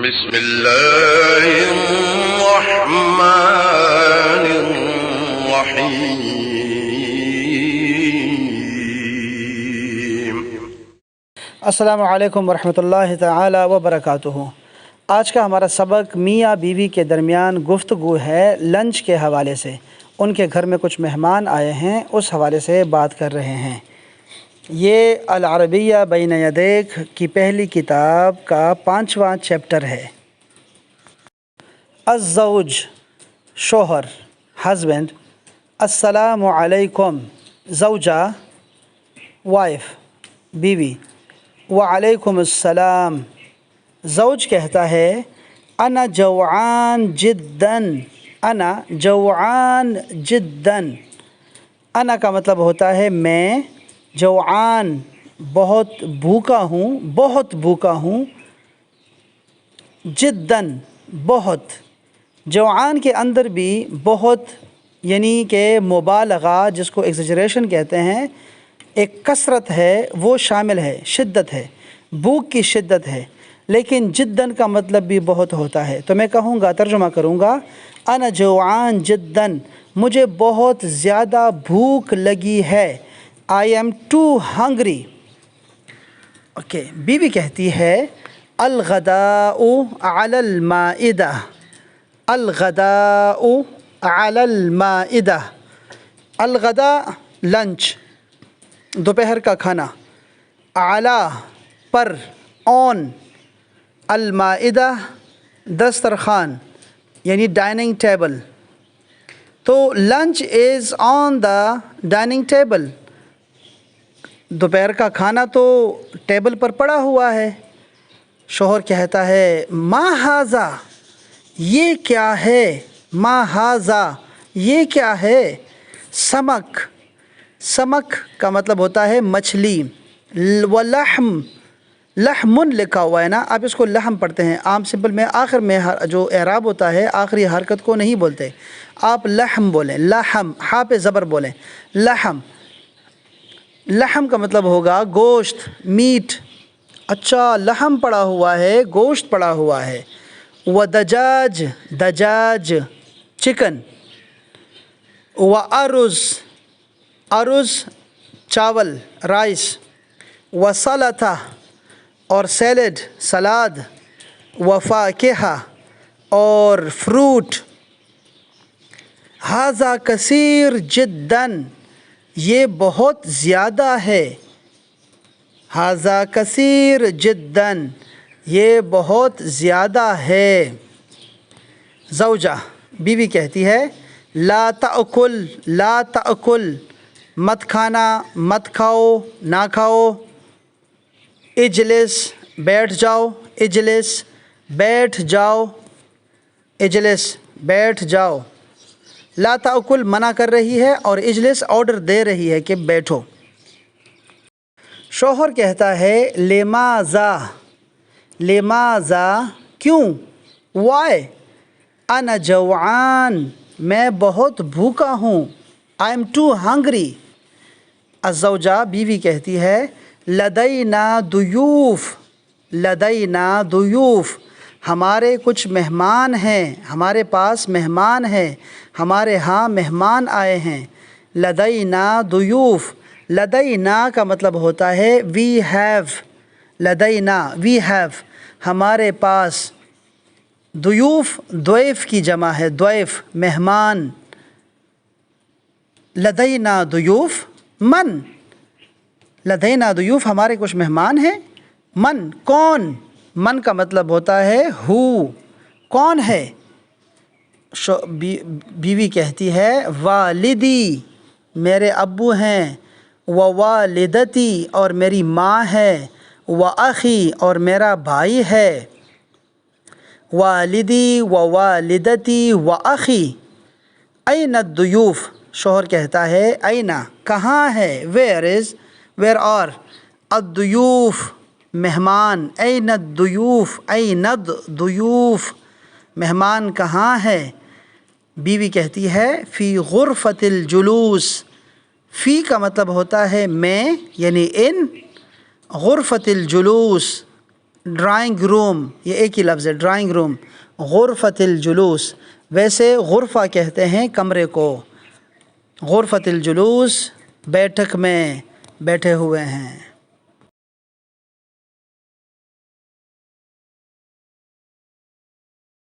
بسم الله الرحمن الرحيم. السلام علیکم ورحمۃ اللہ تعالی وبرکاتہ. آج کا ہمارا سبق میاں بیوی کے درمیان گفتگو ہے لنچ کے حوالے سے. ان کے گھر میں کچھ مہمان آئے ہیں، اس حوالے سے بات کر رہے ہیں. یہ العربیہ بین یدیک کی پہلی کتاب کا 5واں چیپٹر ہے. الزوج شوہر، ہسبینڈ. السلام علیکم زوجہ، وائف بیوی. وعلیکم السلام. زوج کہتا ہے انا جوعان جداً، انا جوعان جداً. انا کا مطلب ہوتا ہے میں، جوعان بہت بھوکا ہوں، بہت بھوکا ہوں. جداً بہت. جوعان کے اندر بھی بہت یعنی کہ مبالغہ، جس کو ایگزیجریشن کہتے ہیں، ایک کثرت ہے، وہ شامل ہے، شدت ہے، بھوک کی شدت ہے. لیکن جداً کا مطلب بھی بہت ہوتا ہے. تو میں کہوں گا، ترجمہ کروں گا، انا جوعان جداً، مجھے بہت زیادہ بھوک لگی ہے. I am too hungry. Okay. بیوی کہتی ہے الغداء علی المائدہ، الغداء علی المائدہ. الغداء لنچ، دوپہر کا کھانا. اعلیٰ پر، آن. المائدہ دسترخوان یعنی ڈائننگ ٹیبل. تو lunch is on the dining table. دوپہر کا کھانا تو ٹیبل پر پڑا ہوا ہے. شوہر کہتا ہے ما ھذا، یہ کیا ہے؟ ما ھذا، یہ کیا ہے؟ سمک، سمک کا مطلب ہوتا ہے مچھلی. ولحم، لحمن لکھا ہوا ہے نا، آپ اس کو لحم پڑھتے ہیں. عام سمپل میں آخر میں جو اعراب ہوتا ہے آخری حرکت کو نہیں بولتے، آپ لحم بولیں. لحم، ہا پہ زبر بولیں. لحم، لحم کا مطلب ہوگا گوشت، میٹ. اچھا لحم پڑا ہوا ہے، گوشت پڑا ہوا ہے. ودجاج، دجاج چکن. وارز، ارز چاول، رائس. وسلطہ، اور سیلڈ، سلاد. وفاکہہ، اور فروٹ. ھذا کثیر جداً، یہ بہت زیادہ ہے. ھذا کثیر جداً، یہ بہت زیادہ ہے. زوجہ بیوی کہتی ہے لا تأکل، لا تأکل، مت کھانا، مت کھاؤ، نہ کھاؤ. اجلس، بیٹھ جاؤ. اجلس، بیٹھ جاؤ. اجلس، بیٹھ جاؤ. لا تأکل منع کر رہی ہے اور اجلس آرڈر دے رہی ہے کہ بیٹھو. شوہر کہتا ہے لماذا، لماذا کیوں. وائی. انا جوعان، میں بہت بھوکا ہوں. I am too hungry. الزوجہ بیوی کہتی ہے لدینا ضیوف، لدینا ضیوف، ہمارے کچھ مہمان ہیں، ہمارے پاس مہمان ہیں، ہمارے ہاں مہمان آئے ہیں. لدینا ضیوف. لدینا کا مطلب ہوتا ہے وی ہیو. لدینا وی ہیو، ہمارے پاس. ضیوف ضیف کی جمع ہے، ضیف مہمان. لدینا ضیوف من، لدینا ضیوف ہمارے کچھ مہمان ہیں. من کون، من کا مطلب ہوتا ہے ہو، کون ہے. بیوی کہتی ہے والدی، میرے ابو ہیں. ووالدتی، اور میری ماں ہے. واخی، اور میرا بھائی ہے. والدی ووالدتی واخی. این الضیوف، شوہر کہتا ہے اینا، کہاں ہے. Where is, where are. الضیوف مہمان. این الضیوف، این الضیوف، مہمان کہاں ہے. بیوی کہتی ہے فی غرفۃ الجلوس. فی کا مطلب ہوتا ہے میں یعنی ان. غرفۃ الجلوس، ڈرائنگ روم یہ ایک ہی لفظ ہے ڈرائنگ روم. غرفۃ الجلوس ویسے غرفہ کہتے ہیں کمرے کو. غرفۃ الجلوس بیٹھک میں بیٹھے ہوئے ہیں.